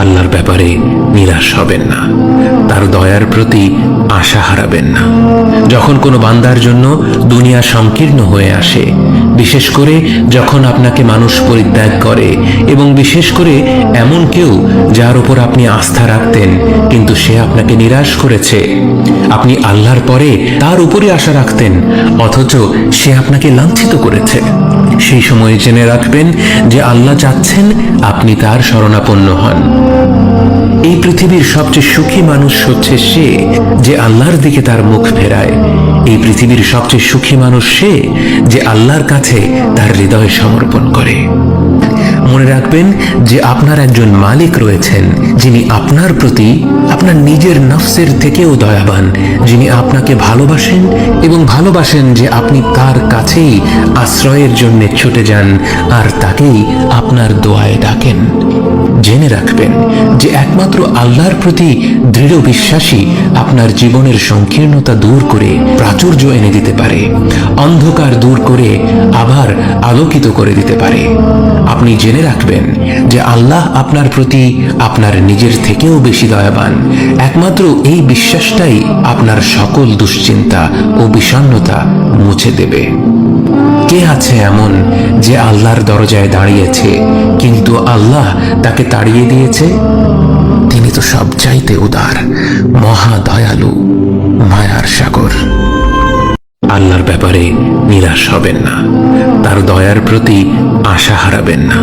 আল্লাহর ব্যাপারে নিরাশ হবেন না, তার দয়ার প্রতি আশা হারাবেন না। যখন কোনো বান্দার জন্য দুনিয়া সংকীর্ণ হয়ে আসে, বিশেষ করে যখন আপনাকে মানুষ পরিত্যাগ করে, এবং বিশেষ করে এমন কেউ যার উপর আপনি আস্থা রাখতেন কিন্তু সে আপনাকে নিরাশ করেছে, আপনি আল্লাহর পরে তার উপরে আশা রাখতেন অথচ সে আপনাকে লাঞ্ছিত করেছে, সেই সময় জেনে রাখবেন যে আল্লাহ চাচ্ছেন আপনি তার শরণাপন্ন হন। এই পৃথিবীর সবচেয়ে সুখী মানুষ হচ্ছে সে যে আল্লাহর দিকে তার মুখ ফেরায়। এই পৃথিবীর সবচেয়ে সুখী মানুষ সে যে আল্লাহর কাছে তার হৃদয় সমর্পণ করে। মনে রাখবেন যে আপনার একজন মালিক রয়েছেন যিনি আপনার প্রতি আপনার নিজের নফসের থেকেও দয়াবান, যিনি আপনাকে ভালোবাসেন এবং ভালোবাসেন যে আপনি তার কাছেই আশ্রয়ের জন্য ছুটে যান আর তাকেই আপনার দোয়ায় ডাকেন। জেনে রাখবেন যে একমাত্র আল্লাহর প্রতি দৃঢ় বিশ্বাসী আপনার জীবনের সংকীর্ণতা দূর করে প্রাচুর্য এনে দিতে পারে, অন্ধকার দূর করে আবার আলোকিত করে দিতে পারে। আপনি জেনে রাখবেন যে আল্লাহ আপনার প্রতি আপনার নিজের থেকেও বেশি দয়াবান। একমাত্র এই বিশ্বাসটাই আপনার সকল দুশ্চিন্তা ও বিষণ্ণতা মুছে দেবে। কে আছে এমন যে আল্লাহর দরজায় দাঁড়িয়েছে কিন্তু আল্লাহ তাকে তাড়িয়ে দিয়েছে? তিনি তো সবচাইতে উদার, মহা দয়ালু, মায়ার সাগর। আল্লাহর ব্যাপারে নিরাশ হবেন না, তার দয়ার প্রতি আশা হারাবেন না।